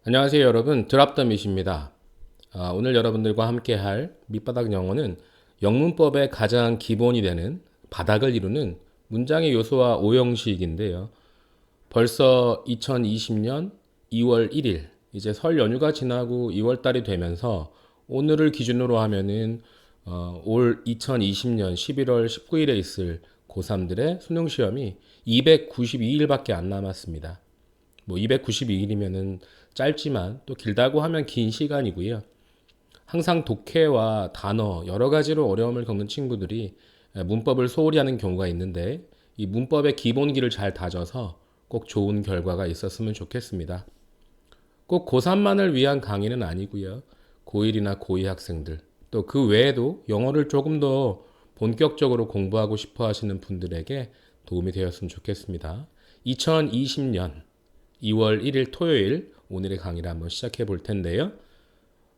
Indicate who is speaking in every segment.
Speaker 1: 안녕하세요 여러분, 드랍더밋입니다. 오늘 여러분들과 함께 할 밑바닥 영어는 영문법의 가장 기본이 되는 바닥을 이루는 문장의 요소와 오형식인데요. 벌써 2020년 2월 1일, 이제 설 연휴가 지나고 2월 달이 되면서 오늘을 기준으로 하면은 올 2020년 11월 19일에 있을 고3들의 수능 시험이 292일밖에 안 남았습니다. 뭐 292일이면은 짧지만 또 길다고 하면 긴 시간이고요. 항상 독해와 단어 여러 가지로 어려움을 겪는 친구들이 문법을 소홀히 하는 경우가 있는데 이 문법의 기본기를 잘 다져서 꼭 좋은 결과가 있었으면 좋겠습니다. 꼭 고3만을 위한 강의는 아니고요. 고1이나 고2 학생들 또 그 외에도 영어를 조금 더 본격적으로 공부하고 싶어 하시는 분들에게 도움이 되었으면 좋겠습니다. 2020년 2월 1일 토요일 오늘의 강의를 한번 시작해 볼 텐데요.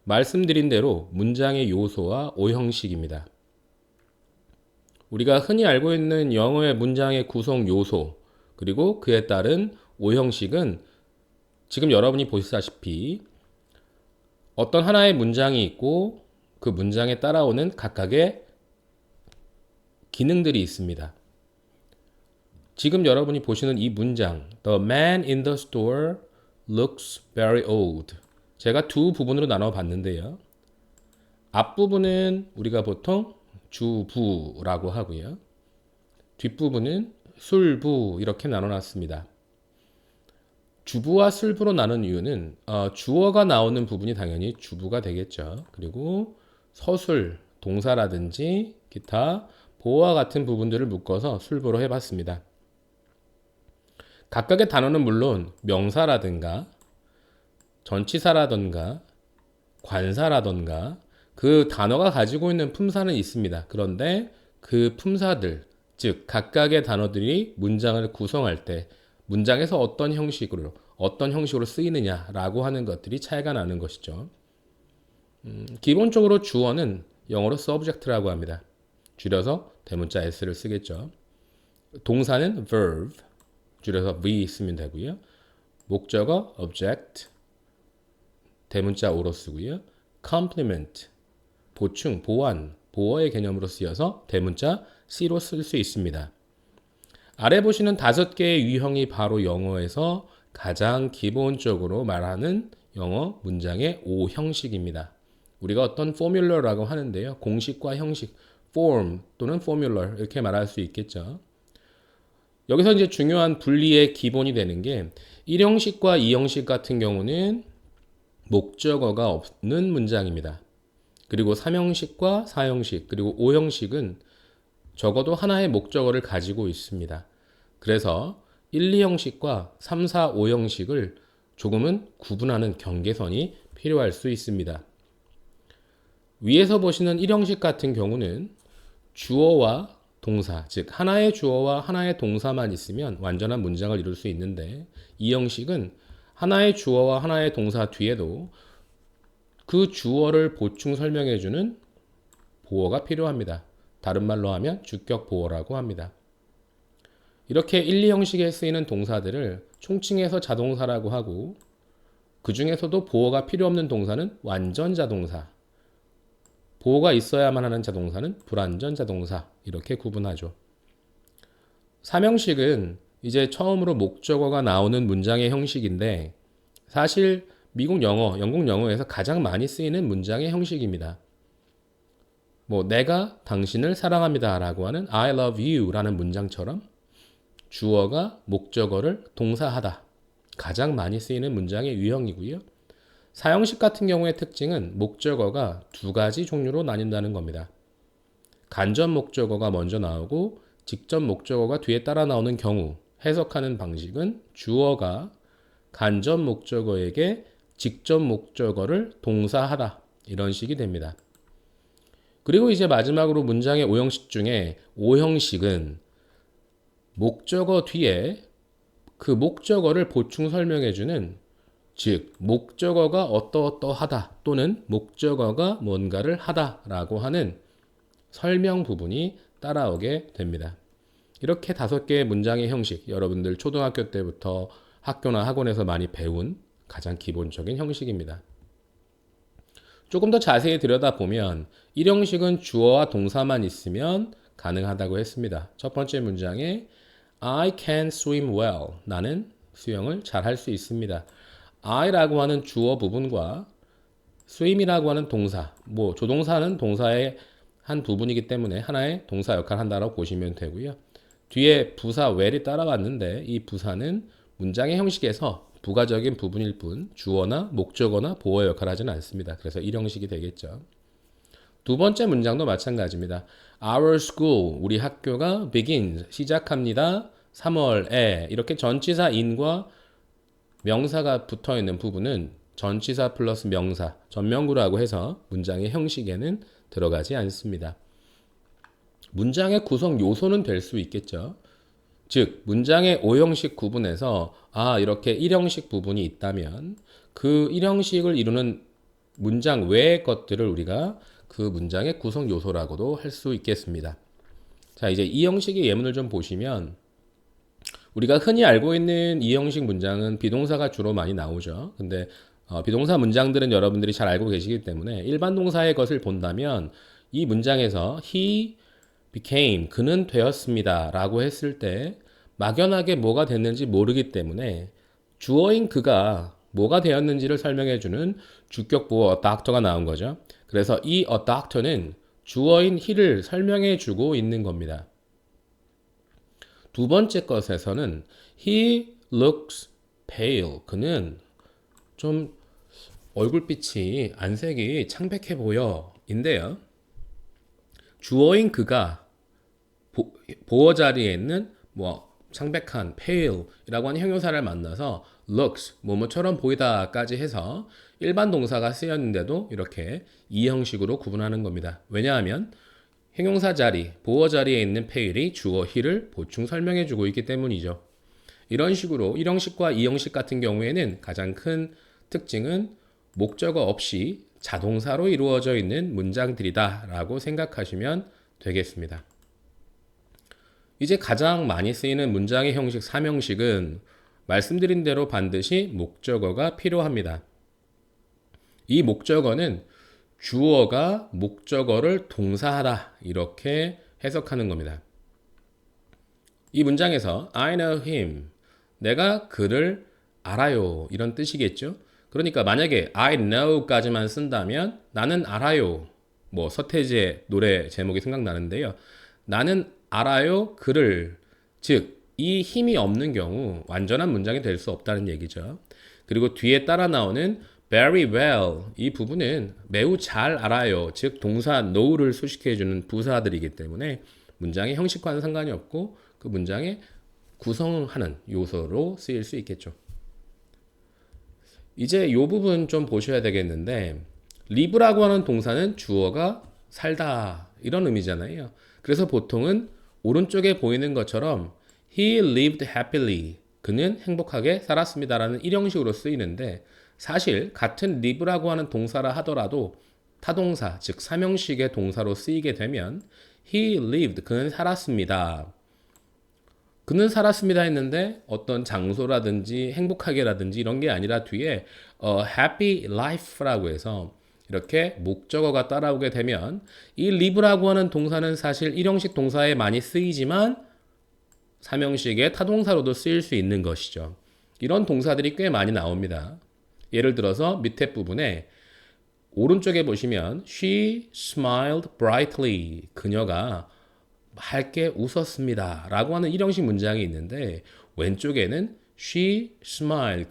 Speaker 1: 말씀드린 대로 문장의 요소와 오형식입니다. 우리가 흔히 알고 있는 영어의 문장의 구성 요소 그리고 그에 따른 오형식은 지금 여러분이 보시다시피 어떤 하나의 문장이 있고 그 문장에 따라오는 각각의 기능들이 있습니다. 지금 여러분이 보시는 이 문장 The man in the store looks very old. 제가 두 부분으로 나눠 봤는데요. 앞부분은 우리가 보통 주부라고 하고요. 뒷부분은 술부 이렇게 나눠 놨습니다. 주부와 술부로 나눈 이유는 주어가 나오는 부분이 당연히 주부가 되겠죠. 그리고 서술, 동사라든지 기타 보어와 같은 부분들을 묶어서 술부로 해봤습니다. 각각의 단어는 물론 명사라든가 전치사라든가 관사라든가 그 단어가 가지고 있는 품사는 있습니다. 그런데 그 품사들, 즉 각각의 단어들이 문장을 구성할 때 문장에서 어떤 형식으로 쓰이느냐라고 하는 것들이 차이가 나는 것이죠. 기본적으로 주어는 영어로 subject라고 합니다. 줄여서 대문자 s를 쓰겠죠. 동사는 verb, 줄여서 v 쓰면 되고요. 목적어 object, 대문자 o로 쓰고요. complement, 보충, 보완, 보어의 개념으로 쓰여서 대문자 c로 쓸 수 있습니다. 아래 보시는 5개의 유형이 바로 영어에서 가장 기본적으로 말하는 영어 문장의 오형식입니다. 우리가 어떤 포뮬러라고 하는데요. 공식과 형식, form 또는 formula 이렇게 말할 수 있겠죠. 여기서 이제 중요한 분리의 기본이 되는 게 1형식과 2형식 같은 경우는 목적어가 없는 문장입니다. 그리고 3형식과 4형식 그리고 5형식은 적어도 하나의 목적어를 가지고 있습니다. 그래서 1, 2형식과 3, 4, 5형식을 조금은 구분하는 경계선이 필요할 수 있습니다. 위에서 보시는 1형식 같은 경우는 주어와 동사, 즉 하나의 주어와 하나의 동사만 있으면 완전한 문장을 이룰 수 있는데 2형식은 하나의 주어와 하나의 동사 뒤에도 그 주어를 보충 설명해주는 보어가 필요합니다. 다른 말로 하면 주격 보어라고 합니다. 이렇게 1, 2형식에 쓰이는 동사들을 총칭해서 자동사라고 하고 그 중에서도 보어가 필요 없는 동사는 완전 자동사, 보어가 있어야만 하는 자동사는 불완전 자동사 이렇게 구분하죠. 3형식은 이제 처음으로 목적어가 나오는 문장의 형식인데 사실 미국 영어, 영국 영어에서 가장 많이 쓰이는 문장의 형식입니다. 내가 당신을 사랑합니다 라고 하는 I love you 라는 문장처럼 주어가 목적어를 동사하다. 가장 많이 쓰이는 문장의 유형이고요. 4형식 같은 경우의 특징은 목적어가 두 가지 종류로 나뉜다는 겁니다. 간접 목적어가 먼저 나오고 직접 목적어가 뒤에 따라 나오는 경우 해석하는 방식은 주어가 간접 목적어에게 직접 목적어를 동사하다. 이런 식이 됩니다. 그리고 이제 마지막으로 문장의 5형식 중에 5형식은 목적어 뒤에 그 목적어를 보충 설명해주는 즉 목적어가 어떠어떠하다 또는 목적어가 뭔가를 하다라고 하는 설명 부분이 따라오게 됩니다. 이렇게 5개의 문장의 형식, 여러분들 초등학교 때부터 학교나 학원에서 많이 배운 가장 기본적인 형식입니다. 조금 더 자세히 들여다보면 이 형식은 주어와 동사만 있으면 가능하다고 했습니다. 첫 번째 문장에 I can swim well. 나는 수영을 잘 할 수 있습니다. I라고 하는 주어 부분과 swim이라고 하는 동사, 뭐 조동사는 동사의 한 부분이기 때문에 하나의 동사 역할을 한다고 보시면 되고요. 뒤에 부사 well이 따라왔는데 이 부사는 문장의 형식에서 부가적인 부분일 뿐 주어나 목적어나 보어 역할을 하지는 않습니다. 그래서 이 형식이 되겠죠. 두 번째 문장도 마찬가지입니다. Our school, 우리 학교가 begins, 시작합니다. 3월에 이렇게 전치사 in과 명사가 붙어있는 부분은 전치사 플러스 명사, 전명구라고 해서 문장의 형식에는 들어가지 않습니다. 문장의 구성 요소는 될 수 있겠죠. 즉 문장의 5형식 구분에서 이렇게 1형식 부분이 있다면 그 1형식을 이루는 문장 외의 것들을 우리가 그 문장의 구성 요소라고도 할 수 있겠습니다. 자, 이제 이 형식의 예문을 좀 보시면 우리가 흔히 알고 있는 이 형식 문장은 비동사가 주로 많이 나오죠. 근데 비동사 문장들은 여러분들이 잘 알고 계시기 때문에 일반 동사의 것을 본다면 이 문장에서 he became, 그는 되었습니다 라고 했을 때 막연하게 뭐가 됐는지 모르기 때문에 주어인 그가 뭐가 되었는지를 설명해주는 주격보어 a doctor가 나온 거죠. 그래서 이 a doctor는 주어인 he를 설명해주고 있는 겁니다. 두 번째 것에서는 he looks pale, 그는 좀 얼굴빛이 안색이 창백해 보여 인데요. 주어인 그가 보어 자리에 있는 뭐 창백한 pale이라고 하는 형용사를 만나서 looks 뭐뭐처럼 보이다까지 해서 일반 동사가 쓰였는데도 이렇게 이 형식으로 구분하는 겁니다. 왜냐하면 형용사 자리, 보어 자리에 있는 pale이 주어 he를 보충 설명해 주고 있기 때문이죠. 이런 식으로 1형식과 2형식 같은 경우에는 가장 큰 특징은 목적어 없이 자동사로 이루어져 있는 문장들이다 라고 생각하시면 되겠습니다. 이제 가장 많이 쓰이는 문장의 형식 3형식은 말씀드린 대로 반드시 목적어가 필요합니다. 이 목적어는 주어가 목적어를 동사하다 이렇게 해석하는 겁니다. 이 문장에서 I know him, 내가 그를 알아요 이런 뜻이겠죠. 그러니까 만약에 I know까지만 쓴다면 나는 알아요, 뭐 서태지의 노래 제목이 생각나는데요. 나는 알아요 그를, 즉 이 힘이 없는 경우 완전한 문장이 될 수 없다는 얘기죠. 그리고 뒤에 따라 나오는 very well, 이 부분은 매우 잘 알아요, 즉 동사 know를 수식해주는 부사들이기 때문에 문장의 형식과는 상관이 없고 그 문장의 구성하는 요소로 쓰일 수 있겠죠. 이제 이 부분 좀 보셔야 되겠는데 live라고 하는 동사는 주어가 살다 이런 의미잖아요. 그래서 보통은 오른쪽에 보이는 것처럼 he lived happily, 그는 행복하게 살았습니다라는 1형식으로 쓰이는데 사실 같은 live라고 하는 동사라 하더라도 타동사, 즉 3형식의 동사로 쓰이게 되면 he lived, 그는 살았습니다. 그는 살았습니다 했는데 어떤 장소라든지 행복하게라든지 이런 게 아니라 뒤에 happy life라고 해서 이렇게 목적어가 따라오게 되면 이 live라고 하는 동사는 사실 1형식 동사에 많이 쓰이지만 3형식의 타동사로도 쓰일 수 있는 것이죠. 이런 동사들이 꽤 많이 나옵니다. 예를 들어서 밑에 부분에 오른쪽에 보시면 she smiled brightly, 그녀가 밝게 웃었습니다 라고 하는 1형식 문장이 있는데 왼쪽에는 she smiled,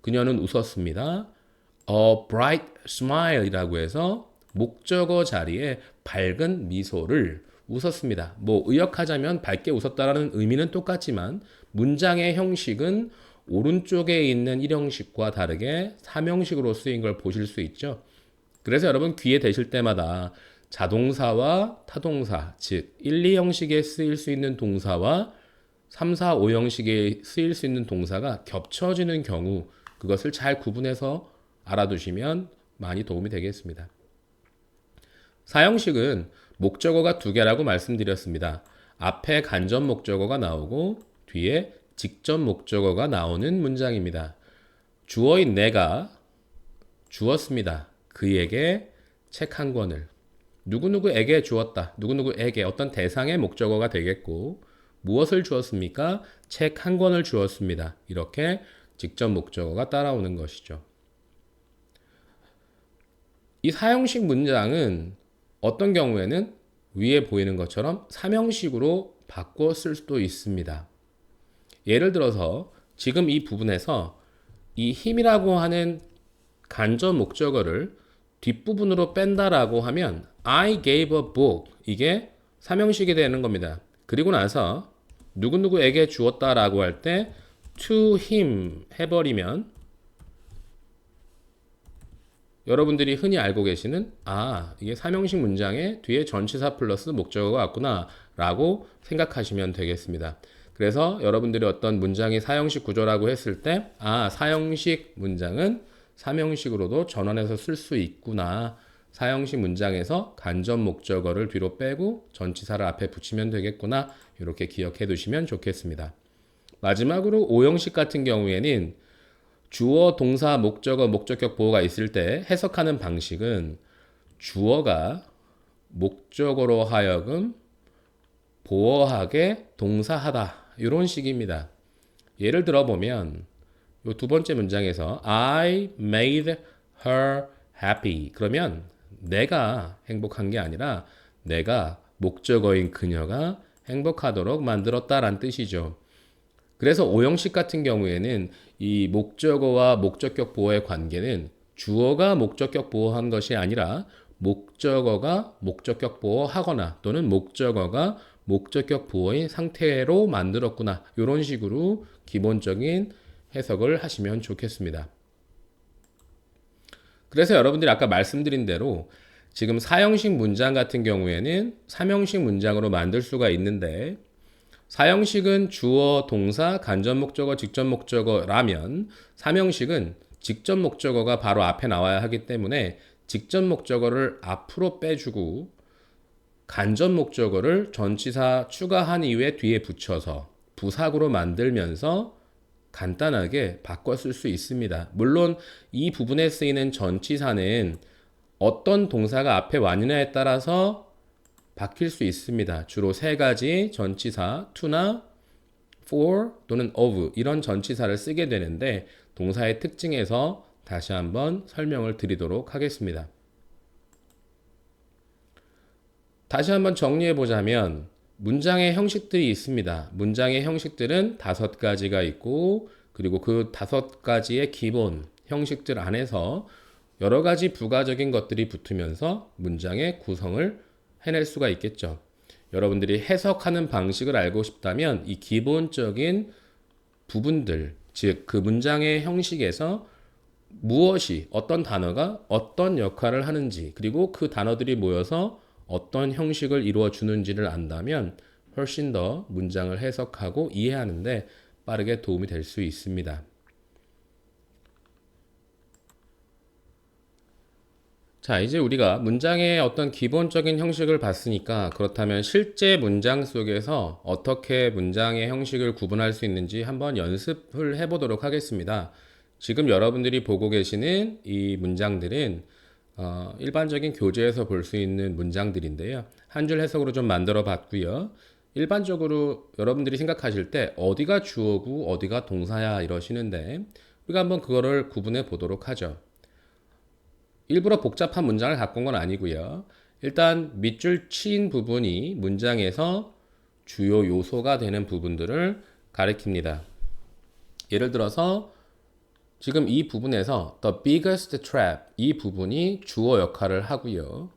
Speaker 1: 그녀는 웃었습니다. A bright smile 이라고 해서 목적어 자리에 밝은 미소를 웃었습니다. 뭐 의역하자면 밝게 웃었다라는 의미는 똑같지만 문장의 형식은 오른쪽에 있는 1형식과 다르게 3형식으로 쓰인 걸 보실 수 있죠. 그래서 여러분 귀에 대실 때마다 자동사와 타동사, 즉 1, 2형식에 쓰일 수 있는 동사와 3, 4, 5형식에 쓰일 수 있는 동사가 겹쳐지는 경우 그것을 잘 구분해서 알아두시면 많이 도움이 되겠습니다. 4형식은 목적어가 2개라고 말씀드렸습니다. 앞에 간접 목적어가 나오고 뒤에 직접 목적어가 나오는 문장입니다. 주어인 내가 주었습니다. 그에게 책 한 권을. 누구누구에게 주었다. 누구누구에게 어떤 대상의 목적어가 되겠고 무엇을 주었습니까? 책 한 권을 주었습니다. 이렇게 직접 목적어가 따라오는 것이죠. 이 사형식 문장은 어떤 경우에는 위에 보이는 것처럼 사명식으로 바꿔 쓸 수도 있습니다. 예를 들어서 지금 이 부분에서 이 힘이라고 하는 간접 목적어를 뒷부분으로 뺀다라고 하면 I gave a book 이게 사명식이 되는 겁니다. 그리고 나서 누구누구에게 주었다라고 할 때 to him 해버리면 여러분들이 흔히 알고 계시는 이게 사명식 문장에 뒤에 전치사 플러스 목적어가 왔구나 라고 생각하시면 되겠습니다. 그래서 여러분들이 어떤 문장이 사형식 구조라고 했을 때 사형식 문장은 사명식으로도 전환해서 쓸 수 있구나. 사형식 문장에서 간접 목적어를 뒤로 빼고 전치사를 앞에 붙이면 되겠구나. 이렇게 기억해 두시면 좋겠습니다. 마지막으로 오형식 같은 경우에는 주어, 동사, 목적어, 목적격 보어가 있을 때 해석하는 방식은 주어가 목적어로 하여금 보어하게 동사하다. 이런 식입니다. 예를 들어보면 이 두 번째 문장에서 I made her happy. 그러면 내가 행복한 게 아니라 내가 목적어인 그녀가 행복하도록 만들었다라는 뜻이죠. 그래서 오형식 같은 경우에는 이 목적어와 목적격 보어의 관계는 주어가 목적격 보어한 것이 아니라 목적어가 목적격 보어하거나 또는 목적어가 목적격 보어인 상태로 만들었구나. 이런 식으로 기본적인 해석을 하시면 좋겠습니다. 그래서 여러분들이 아까 말씀드린 대로 지금 사형식 문장 같은 경우에는 삼형식 문장으로 만들 수가 있는데 사형식은 주어, 동사, 간접 목적어, 직접 목적어라면 삼형식은 직접 목적어가 바로 앞에 나와야 하기 때문에 직접 목적어를 앞으로 빼주고 간접 목적어를 전치사 추가한 이후에 뒤에 붙여서 부사구로 만들면서 간단하게 바꿔 쓸 수 있습니다. 물론 이 부분에 쓰이는 전치사는 어떤 동사가 앞에 왔느냐에 따라서 바뀔 수 있습니다. 주로 세 가지 전치사 to나 for 또는 of 이런 전치사를 쓰게 되는데 동사의 특징에서 다시 한번 설명을 드리도록 하겠습니다. 다시 한번 정리해 보자면 문장의 형식들이 있습니다. 문장의 형식들은 5가지가 있고 그리고 그 5가지의 기본 형식들 안에서 여러 가지 부가적인 것들이 붙으면서 문장의 구성을 해낼 수가 있겠죠. 여러분들이 해석하는 방식을 알고 싶다면 이 기본적인 부분들, 즉 그 문장의 형식에서 무엇이 어떤 단어가 어떤 역할을 하는지 그리고 그 단어들이 모여서 어떤 형식을 이루어 주는지를 안다면 훨씬 더 문장을 해석하고 이해하는데 빠르게 도움이 될 수 있습니다. 자, 이제 우리가 문장의 어떤 기본적인 형식을 봤으니까 그렇다면 실제 문장 속에서 어떻게 문장의 형식을 구분할 수 있는지 한번 연습을 해보도록 하겠습니다. 지금 여러분들이 보고 계시는 이 문장들은 일반적인 교재에서 볼 수 있는 문장들인데요. 한 줄 해석으로 좀 만들어 봤고요. 일반적으로 여러분들이 생각하실 때 어디가 주어고 어디가 동사야 이러시는데 우리가 한번 그거를 구분해 보도록 하죠. 일부러 복잡한 문장을 갖고 온 건 아니고요. 일단 밑줄 친 부분이 문장에서 주요 요소가 되는 부분들을 가리킵니다. 예를 들어서 지금 이 부분에서 the biggest trap 이 부분이 주어 역할을 하고요.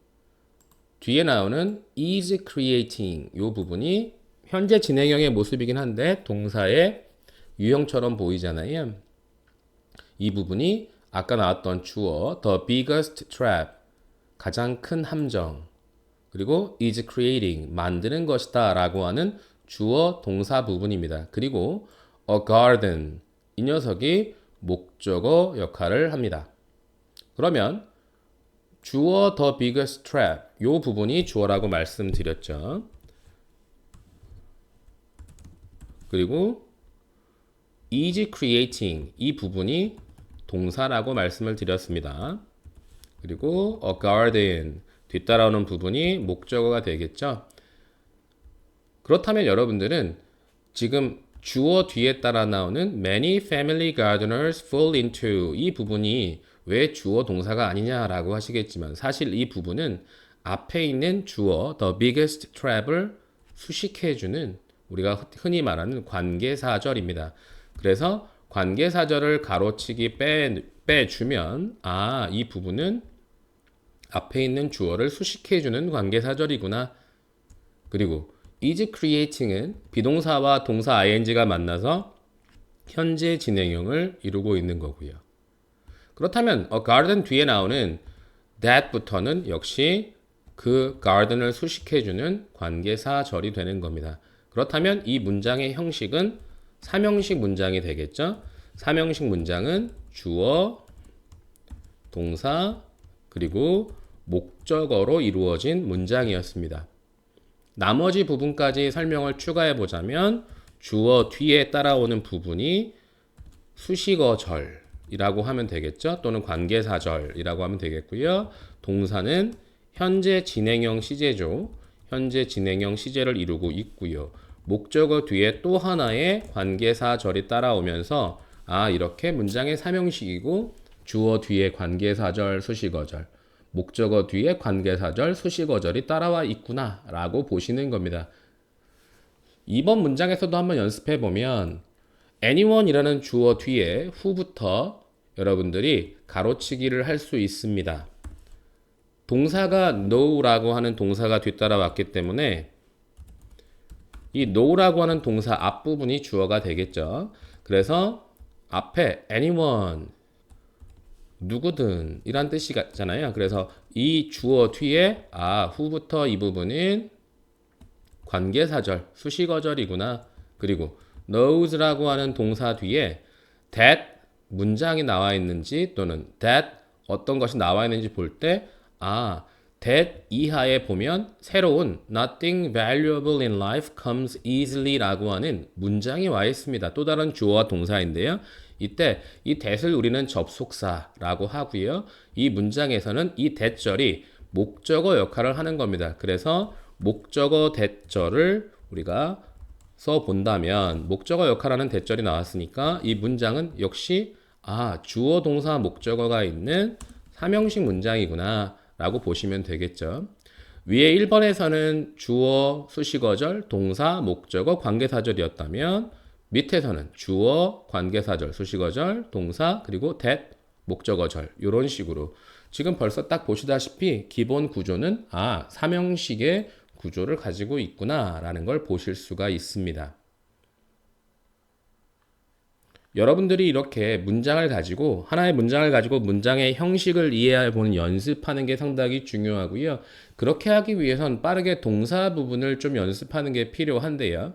Speaker 1: 뒤에 나오는 is creating 이 부분이 현재 진행형의 모습이긴 한데 동사의 유형처럼 보이잖아요. 이 부분이 아까 나왔던 주어 the biggest trap 가장 큰 함정 그리고 is creating 만드는 것이다 라고 하는 주어 동사 부분입니다. 그리고 a garden 이 녀석이 목적어 역할을 합니다. 그러면 주어 the biggest trap 이 부분이 주어라고 말씀드렸죠. 그리고 is creating 이 부분이 동사라고 말씀을 드렸습니다. 그리고 a garden 뒤따라오는 부분이 목적어가 되겠죠. 그렇다면 여러분들은 지금 주어 뒤에 따라 나오는 many family gardeners fall into 이 부분이 왜 주어 동사가 아니냐라고 하시겠지만 사실 이 부분은 앞에 있는 주어 the biggest trap을 수식해주는 우리가 흔히 말하는 관계사절입니다. 그래서 관계사절을 가로치기 빼주면 이 부분은 앞에 있는 주어를 수식해주는 관계사절이구나. 그리고 is creating은 비동사와 동사 ing가 만나서 현재 진행형을 이루고 있는 거고요. 그렇다면 a garden 뒤에 나오는 that부터는 역시 그 garden을 수식해주는 관계사절이 되는 겁니다. 그렇다면 이 문장의 형식은 삼형식 문장이 되겠죠. 삼형식 문장은 주어, 동사, 그리고 목적어로 이루어진 문장이었습니다. 나머지 부분까지 설명을 추가해 보자면 주어 뒤에 따라오는 부분이 수식어절이라고 하면 되겠죠. 또는 관계사절이라고 하면 되겠고요. 동사는 현재 진행형 시제죠. 현재 진행형 시제를 이루고 있고요. 목적어 뒤에 또 하나의 관계사절이 따라오면서 이렇게 문장의 삼형식이고 주어 뒤에 관계사절, 수식어절, 목적어 뒤에 관계사절, 수식어절이 따라와 있구나 라고 보시는 겁니다. 이번 문장에서도 한번 연습해 보면 anyone이라는 주어 뒤에 후부터 여러분들이 가로치기를 할 수 있습니다. 동사가 know라고 하는 동사가 뒤따라왔기 때문에 이 know라고 하는 동사 앞부분이 주어가 되겠죠. 그래서 앞에 anyone 누구든 이란 뜻이잖아요. 그래서 이 주어 뒤에 후부터 이 부분은 관계사절, 수식어절이구나. 그리고 knows라고 하는 동사 뒤에 that 문장이 나와 있는지 또는 that 어떤 것이 나와 있는지 볼 때 that 이하에 보면 새로운 nothing valuable in life comes easily 라고 하는 문장이 와 있습니다. 또 다른 주어와 동사인데요. 이때 이 that을 우리는 접속사라고 하고요. 이 문장에서는 이 that절이 목적어 역할을 하는 겁니다. 그래서 목적어 that절을 우리가 써본다면 목적어 역할하는 that절이 나왔으니까 이 문장은 역시 주어 동사 목적어가 있는 삼형식 문장이구나 라고 보시면 되겠죠. 위에 1번에서는 주어, 수식어절, 동사, 목적어, 관계사절이었다면 밑에서는 주어, 관계사절, 수식어절, 동사, 그리고 that, 목적어절 이런 식으로 지금 벌써 딱 보시다시피 기본 구조는 삼형식의 구조를 가지고 있구나 라는 걸 보실 수가 있습니다. 여러분들이 이렇게 문장을 가지고 하나의 문장을 가지고 문장의 형식을 이해해보는 연습하는 게 상당히 중요하고요. 그렇게 하기 위해선 빠르게 동사 부분을 좀 연습하는 게 필요한데요.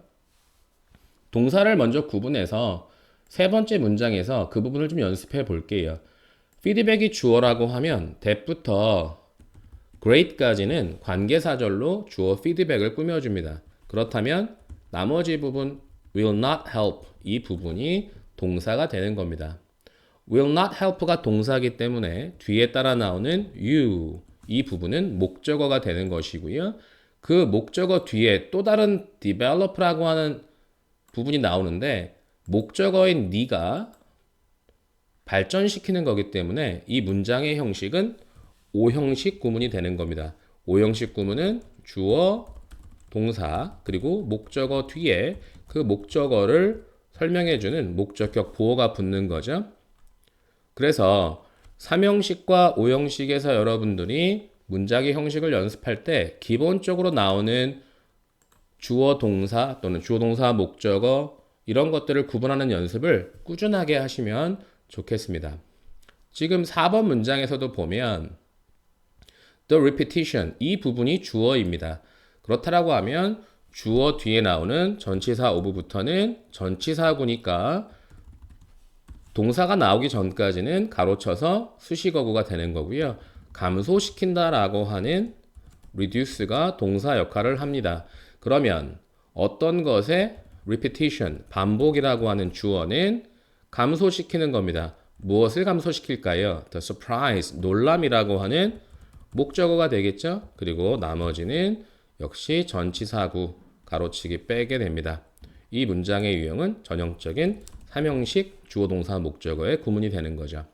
Speaker 1: 동사를 먼저 구분해서 세 번째 문장에서 그 부분을 좀 연습해 볼게요. 피드백이 주어라고 하면 that부터 great까지는 관계사절로 주어 피드백을 꾸며줍니다. 그렇다면 나머지 부분 will not help 이 부분이 동사가 되는 겁니다. will not help가 동사이기 때문에 뒤에 따라 나오는 you 이 부분은 목적어가 되는 것이고요. 그 목적어 뒤에 또 다른 develop라고 하는 부분이 나오는데 목적어인 네가 발전시키는 거기 때문에 이 문장의 형식은 오형식 구문이 되는 겁니다. 오형식 구문은 주어, 동사, 그리고 목적어 뒤에 그 목적어를 설명해주는 목적격 보어가 붙는 거죠. 그래서 3형식과 5형식에서 여러분들이 문장의 형식을 연습할 때 기본적으로 나오는 주어 동사 또는 주어 동사 목적어 이런 것들을 구분하는 연습을 꾸준하게 하시면 좋겠습니다. 지금 4번 문장에서도 보면 the repetition 이 부분이 주어입니다. 그렇다라고 하면 주어 뒤에 나오는 전치사 오브부터는 전치사구니까 동사가 나오기 전까지는 가로쳐서 수식어구가 되는 거고요. 감소시킨다라고 하는 reduce가 동사 역할을 합니다. 그러면 어떤 것의 repetition, 반복이라고 하는 주어는 감소시키는 겁니다. 무엇을 감소시킬까요? The surprise, 놀람이라고 하는 목적어가 되겠죠? 그리고 나머지는 역시 전치사구, 가로치기 빼게 됩니다. 이 문장의 유형은 전형적인 삼형식 주어동사 목적어의 구문이 되는 거죠.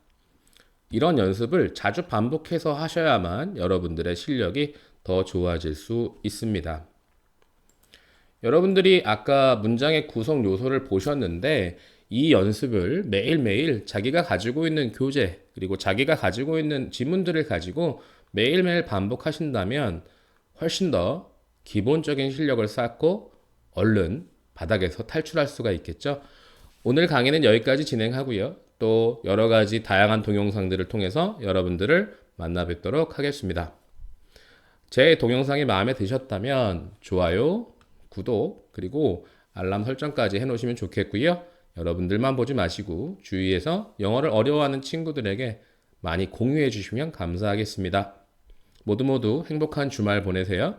Speaker 1: 이런 연습을 자주 반복해서 하셔야만 여러분들의 실력이 더 좋아질 수 있습니다. 여러분들이 아까 문장의 구성 요소를 보셨는데 이 연습을 매일매일 자기가 가지고 있는 교재 그리고 자기가 가지고 있는 지문들을 가지고 매일매일 반복하신다면 훨씬 더 기본적인 실력을 쌓고 얼른 바닥에서 탈출할 수가 있겠죠. 오늘 강의는 여기까지 진행하고요. 또 여러 가지 다양한 동영상들을 통해서 여러분들을 만나 뵙도록 하겠습니다. 제 동영상이 마음에 드셨다면 좋아요, 구독, 그리고 알람 설정까지 해놓으시면 좋겠고요. 여러분들만 보지 마시고 주위에서 영어를 어려워하는 친구들에게 많이 공유해 주시면 감사하겠습니다. 모두 행복한 주말 보내세요.